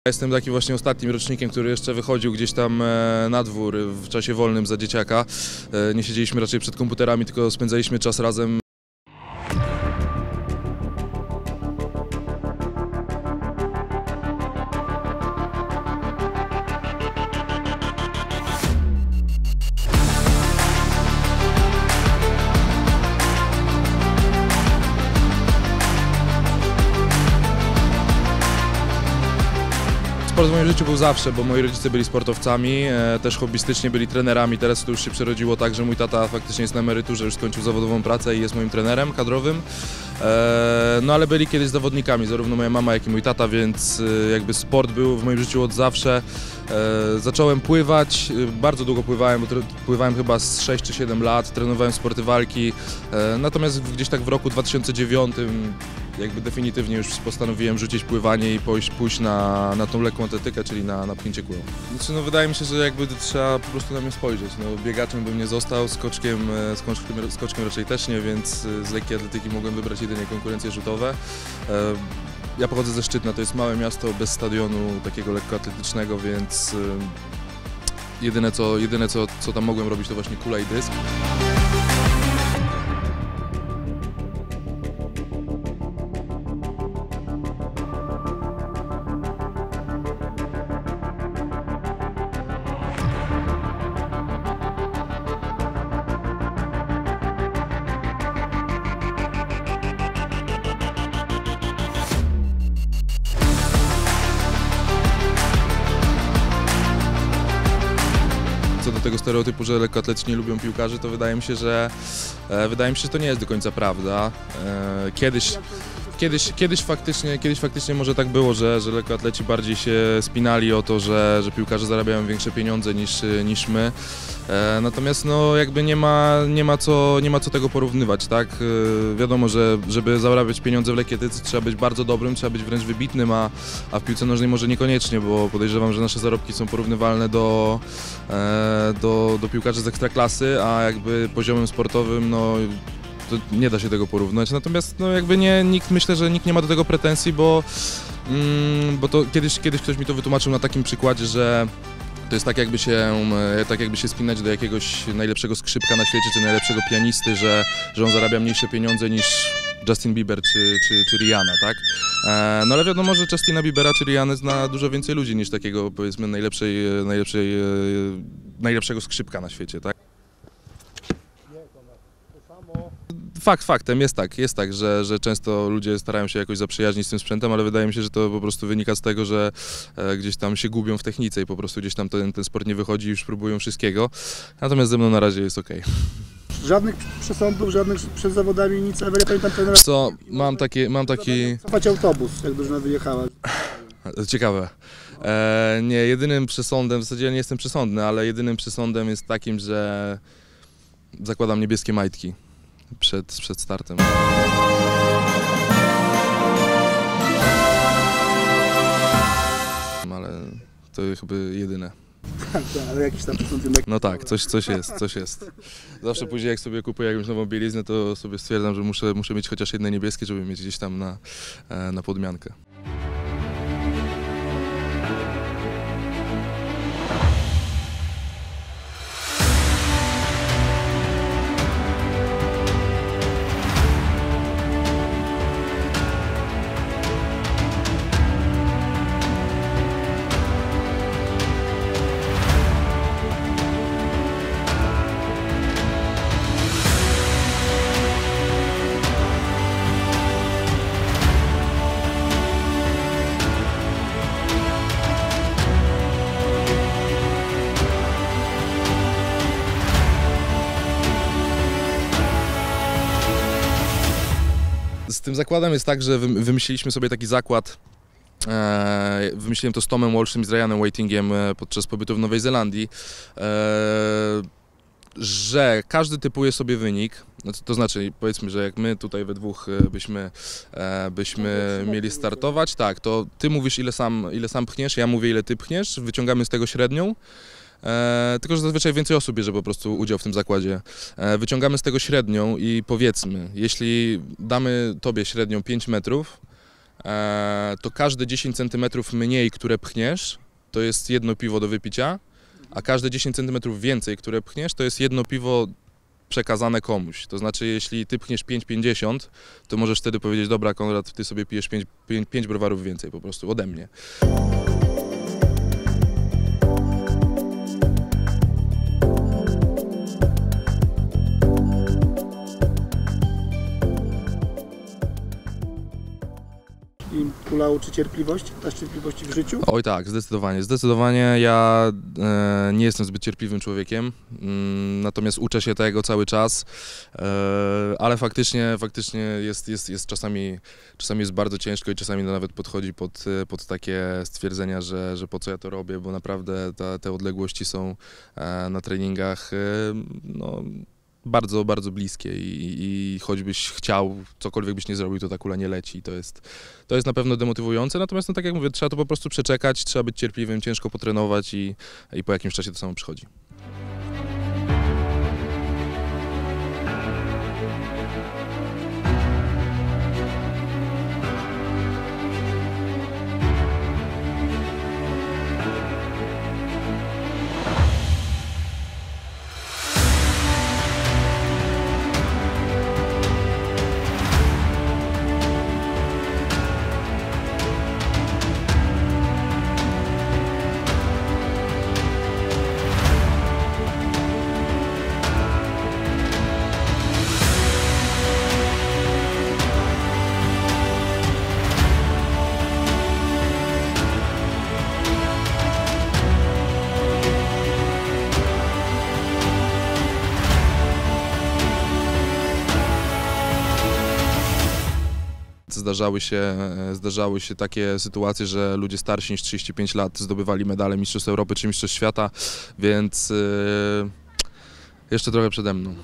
Jestem takim właśnie ostatnim rocznikiem, który jeszcze wychodził gdzieś tam na dwór w czasie wolnym za dzieciaka. Nie siedzieliśmy raczej przed komputerami, tylko spędzaliśmy czas razem. Sport w moim życiu był zawsze, bo moi rodzice byli sportowcami, też hobbystycznie byli trenerami. Teraz to już się przerodziło tak, że mój tata faktycznie jest na emeryturze, już skończył zawodową pracę i jest moim trenerem kadrowym. No ale byli kiedyś zawodnikami, zarówno moja mama, jak i mój tata, więc jakby sport był w moim życiu od zawsze. Zacząłem pływać, bardzo długo pływałem, bo pływałem chyba z 6 czy 7 lat, trenowałem sporty walki, natomiast gdzieś tak w roku 2009 jakby definitywnie już postanowiłem rzucić pływanie i pójść na tą lekką atletykę, czyli na pchnięcie kulą. Znaczy, no, wydaje mi się, że jakby trzeba po prostu na mnie spojrzeć. No, biegaczem bym nie został, skoczkiem raczej też nie, więc z lekkiej atletyki mogłem wybrać jedynie konkurencje rzutowe. Ja pochodzę ze Szczytna, to jest małe miasto bez stadionu takiego lekkoatletycznego, więc jedyne co tam mogłem robić, to właśnie kula i dysk. Co do tego stereotypu, że lekkoatleci nie lubią piłkarzy, to wydaje mi się, że to nie jest do końca prawda. Kiedyś faktycznie może tak było, że lekkoatleci bardziej się spinali o to, że piłkarze zarabiają większe pieniądze niż my. Natomiast no, jakby nie ma co tego porównywać, tak? Wiadomo, że żeby zarabiać pieniądze w lekkiej atletyce trzeba być bardzo dobrym, trzeba być wręcz wybitnym, a w piłce nożnej może niekoniecznie, bo podejrzewam, że nasze zarobki są porównywalne do piłkarzy z ekstraklasy, to poziomem sportowym no, to nie da się tego porównać. Natomiast no, jakby myślę, że nikt nie ma do tego pretensji, bo to kiedyś ktoś mi to wytłumaczył na takim przykładzie, że to jest tak jakby się spinać do jakiegoś najlepszego skrzypka na świecie, czy najlepszego pianisty, że on zarabia mniejsze pieniądze niż Justin Bieber czy Rihanna, tak? No ale wiadomo, że Justina Biebera czy Rihanna zna dużo więcej ludzi niż takiego, powiedzmy, najlepszego skrzypka na świecie, tak? Faktem jest tak, że często ludzie starają się jakoś zaprzyjaźnić z tym sprzętem, ale wydaje mi się, że to po prostu wynika z tego, że gdzieś tam się gubią w technice i po prostu gdzieś tam ten sport nie wychodzi i już próbują wszystkiego. Natomiast ze mną na razie jest okej. Żadnych przesądów, żadnych przed zawodami, nic, ale ja pamiętam trenera. Co, mam taki... Cofać autobus, jak drużyna wyjechała. Ciekawe. Nie, jedynym przesądem, w zasadzie ja nie jestem przesądny, ale jedynym przesądem jest takim, że zakładam niebieskie majtki przed startem. Ale to chyba jedyne. Tak, ale jakiś tam przesąd. No tak, coś jest. Zawsze później jak sobie kupuję jakąś nową bieliznę, to sobie stwierdzam, że muszę mieć chociaż jedne niebieskie, żeby mieć gdzieś tam na podmiankę. Z tym zakładem jest tak, że wymyśliliśmy sobie taki zakład, wymyśliłem to z Tomem Walshem i z Ryanem Whitingiem podczas pobytu w Nowej Zelandii, że każdy typuje sobie wynik, to znaczy powiedzmy, że jak my tutaj we dwóch byśmy mieli startować, tak, to ty mówisz ile sam pchniesz, ja mówię ile ty pchniesz, wyciągamy z tego średnią. Tylko że zazwyczaj więcej osób bierze po prostu udział w tym zakładzie. Wyciągamy z tego średnią i powiedzmy, jeśli damy tobie średnią 5 metrów, to każde 10 cm mniej, które pchniesz, to jest jedno piwo do wypicia, a każde 10 cm więcej, które pchniesz, to jest jedno piwo przekazane komuś. To znaczy, jeśli ty pchniesz 5,50, to możesz wtedy powiedzieć: dobra, Konrad, ty sobie pijesz 5 browarów więcej po prostu ode mnie. I Kula uczy cierpliwość, dasz cierpliwości w życiu? Oj tak, zdecydowanie. Zdecydowanie ja nie jestem zbyt cierpliwym człowiekiem, natomiast uczę się tego cały czas, ale faktycznie jest czasami jest bardzo ciężko i czasami to nawet podchodzi pod takie stwierdzenia, że po co ja to robię, bo naprawdę te odległości są na treningach no, bardzo, bardzo bliskie i choćbyś chciał, cokolwiek byś nie zrobił, to ta kula nie leci. To jest na pewno demotywujące, natomiast no, tak jak mówię, trzeba to po prostu przeczekać, trzeba być cierpliwym, ciężko potrenować i po jakimś czasie to samo przychodzi. Zdarzały się takie sytuacje, że ludzie starsi niż 35 lat zdobywali medale Mistrzostw Europy czy Mistrzostw Świata, więc jeszcze trochę przede mną.